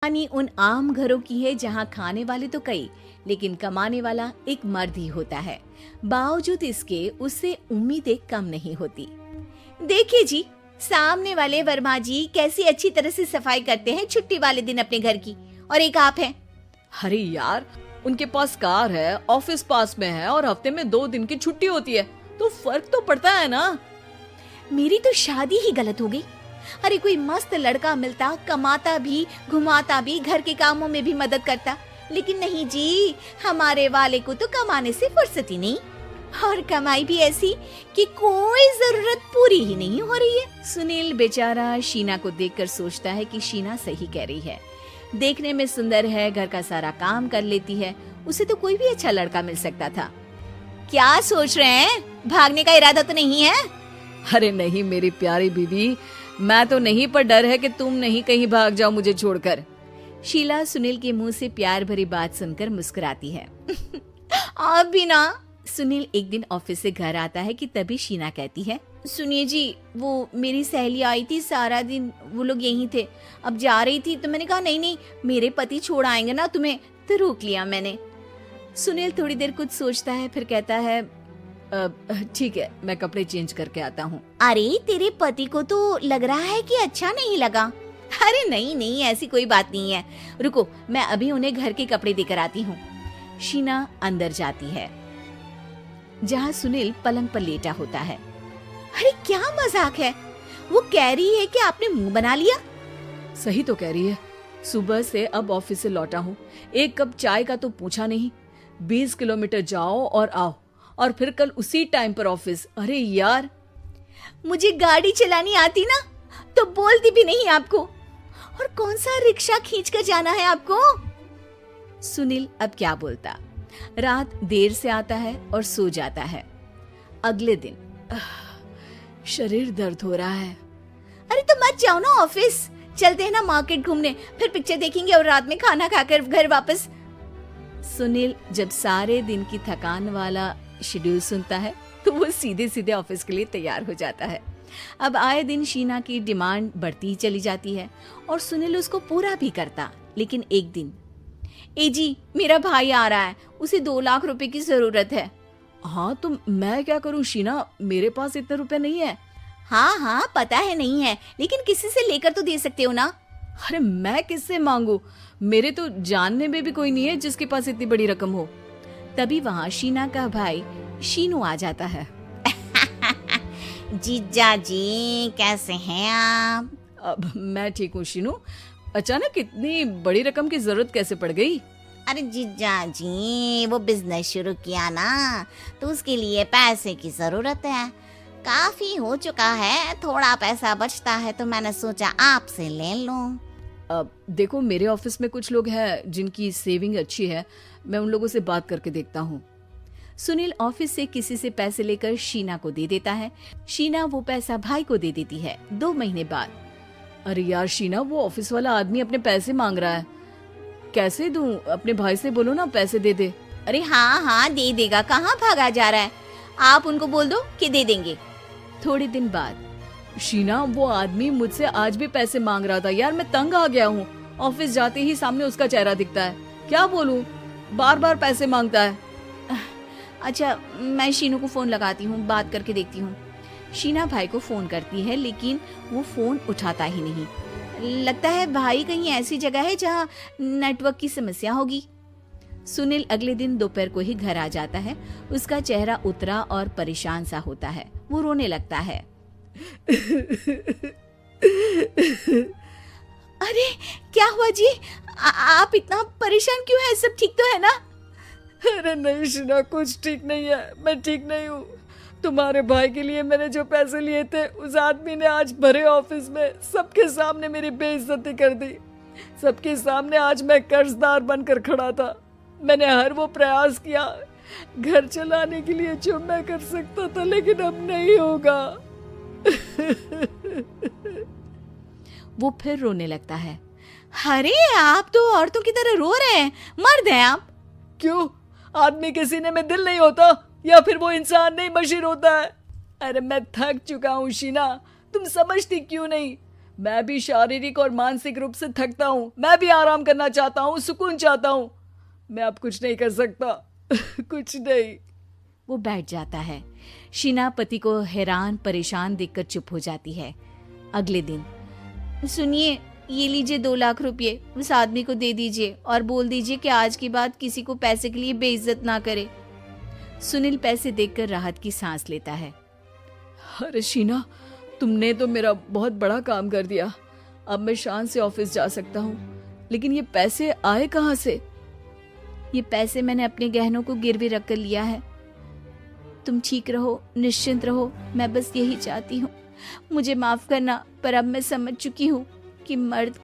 कहानी उन आम घरों की है जहां खाने वाले तो कई, लेकिन कमाने वाला एक मर्द ही होता है। बावजूद इसके उससे उम्मीदें कम नहीं होती। देखिए जी, सामने वाले वर्मा जी कैसी अच्छी तरह से सफाई करते हैं छुट्टी वाले दिन अपने घर की, और एक आप हैं। अरे यार, उनके पास कार है, ऑफिस पास में है और हफ्ते में 2 दिन की छुट्टी होती है, तो फर्क तो पड़ता है ना। मेरी तो शादी ही गलत हो गई। अरे कोई मस्त लड़का मिलता, कमाता भी, घुमाता भी, घर के कामों में भी मदद करता, लेकिन नहीं जी, हमारे वाले को तो कमाने से फुर्सत ही नहीं, और कमाई भी ऐसी कि कोई जरूरत पूरी ही नहीं हो रही है। सुनील बेचारा शीना को देखकर सोचता है कि शीना सही कह रही है। देखने में सुंदर है, घर का सारा काम कर लेती है, उसे तो कोई भी अच्छा लड़का मिल सकता था। क्या सोच रहे हैं? भागने का इरादा तो नहीं है? अरे नहीं मेरी प्यारी बीवी, मैं तो नहीं, पर डर है कि तुम नहीं कहीं भाग जाओ मुझे छोड़कर। शीला सुनील के मुंह से प्यार भरी बात सुनकर मुस्कुराती है। आप भी ना। सुनील एक दिन ऑफिस से घर आता है कि तभी शीना कहती है, सुनिए जी, वो मेरी सहेली आई थी, सारा दिन वो लोग यहीं थे, अब जा रही थी तो मैंने कहा नहीं नहीं, मेरे पति छोड़ आएंगे ना तुम्हें, तो रोक लिया मैंने। सुनील थोड़ी देर कुछ सोचता है, फिर कहता है, ठीक है, मैं कपड़े चेंज करके आता हूँ। अरे तेरे पति को तो लग रहा है कि अच्छा नहीं लगा। अरे नहीं नहीं, ऐसी कोई बात नहीं है, रुको मैं अभी उन्हें घर के कपड़े देकर आती हूँ। शीना अंदर जाती है जहाँ सुनील पलंग पर लेटा होता है। अरे क्या मजाक है, वो कह रही है कि आपने मुंह बना लिया। सही तो कह रही है, सुबह से अब ऑफिस से लौटा हूँ, एक कप चाय का तो पूछा नहीं, 20 किलोमीटर जाओ और आओ, और फिर कल उसी टाइम पर ऑफिस। अरे यार, मुझे गाड़ी चलानी आती ना तो बोलती भी नहीं आपको, और कौन सा रिक्शा खींच कर जाना है आपको। सुनील अब क्या बोलता। रात देर से आता है और सो जाता है। अगले दिन शरीर दर्द हो रहा है। अरे तो मत जाओ ना ऑफिस, चलते हैं ना मार्केट घूमने, फिर पिक्चर देखेंगे और रात में खाना खाकर घर वापस। सुनील जब सारे दिन की थकान वाला शेड्यूल सुनता है तो वो सीधे सीधे ऑफिस के लिए तैयार हो जाता है। अब आए दिन शीना की डिमांड बढ़ती ही चली जाती है और सुनील उसको पूरा भी करता। लेकिन एक दिन, ए जी मेरा भाई आ रहा है, उसे 2 लाख रुपए की जरूरत है। हाँ तो मैं क्या करूँ शीना, मेरे पास इतने रुपए नहीं है। हाँ हाँ पता है नहीं है, लेकिन किसी से लेकर तो दे सकते हो ना। अरे मैं किससे मांगू, मेरे तो जानने में भी कोई नहीं है जिसके पास इतनी बड़ी रकम हो। तभी वहाँ शीना का भाई शीनू आ जाता है। जीजा जी कैसे हैं आप? अब मैं ठीक हूँ शीनू, अचानक इतनी बड़ी रकम की जरूरत कैसे पड़ गई? अरे जीजा जी, वो बिजनेस शुरू किया ना, तो उसके लिए पैसे की जरूरत है, काफी हो चुका है, थोड़ा पैसा बचता है तो मैंने सोचा आपसे ले लूं। अब देखो, मेरे ऑफिस में कुछ लोग हैं जिनकी सेविंग अच्छी है, मैं उन लोगों से बात करके देखता हूँ। सुनील ऑफिस से किसी से पैसे लेकर शीना को दे देता है। शीना वो पैसा भाई को दे देती है। 2 महीने बाद, अरे यार शीना, वो ऑफिस वाला आदमी अपने पैसे मांग रहा है, कैसे दूं? अपने भाई से बोलो ना पैसे दे दे। अरे हाँ हाँ दे देगा, कहाँ भागा जा रहा है, आप उनको बोल दो कि दे देंगे। थोड़े दिन बाद, शीना वो आदमी मुझसे आज भी पैसे मांग रहा था यार, मैं तंग आ गया हूँ, ऑफिस जाते ही सामने उसका चेहरा दिखता है, क्या बोलूं, बार बार पैसे मांगता है। अच्छा मैं शीनू को फोन लगाती हूँ, बात करके देखती हूँ। शीना भाई को फोन करती है लेकिन वो फोन उठाता ही नहीं। लगता है भाई कहीं ऐसी जगह है जहाँ नेटवर्क की समस्या होगी। सुनील अगले दिन दोपहर को ही घर आ जाता है। उसका चेहरा उतरा और परेशान सा होता है। वो रोने लगता है। अरे क्या हुआ जी, आप इतना परेशान क्यों हैं? सब ठीक तो है ना? अरे नहीं शीना, कुछ ठीक नहीं है, मैं ठीक नहीं हूँ। तुम्हारे भाई के लिए मैंने जो पैसे लिए थे, उस आदमी ने आज भरे ऑफिस में सबके सामने मेरी बेइज्जती कर दी। सबके सामने आज मैं कर्जदार बनकर खड़ा था। मैंने हर वो प्रयास किया घर चलाने के लिए जो मैं कर सकता था, लेकिन अब नहीं होगा। वो फिर रोने लगता है। अरे आप तो औरतों की तरह रो रहे हैं, मर्द हैं आप। क्यों, आदमी के सीने में दिल नहीं होता, या फिर वो इंसान नहीं मशीन होता है? अरे मैं थक चुका हूँ शीना, तुम समझती क्यों नहीं? मैं भी शारीरिक और मानसिक रूप से थकता हूँ, मैं भी आराम करना चाहता हूँ, सुकून चाहता हूँ। मैं अब कुछ नहीं कर सकता। कुछ नहीं। वो बैठ जाता है। शीना पति को हैरान परेशान देखकर चुप हो जाती है। अगले दिन, सुनिए, ये लीजिए 2 लाख रुपए, उस आदमी को दे दीजिए और बोल दीजिए कि आज के बाद किसी को पैसे के लिए बेइज्जत ना करे। सुनील पैसे देखकर राहत की सांस लेता है। अरे शीना, तुमने तो मेरा बहुत बड़ा काम कर दिया। अब मैं शान से ऑफिस जा सकता हूँ। लेकिन ये पैसे आए कहाँ से? ये पैसे मैंने अपने गहनों को गिरवी रख कर लिया है। तुम ठीक रहो, निश्चिंत रहो, मैं बस यही चाहती हूँ। मुझे माफ करना, पर अब मैं समझ चुकी हूँ कि मर्द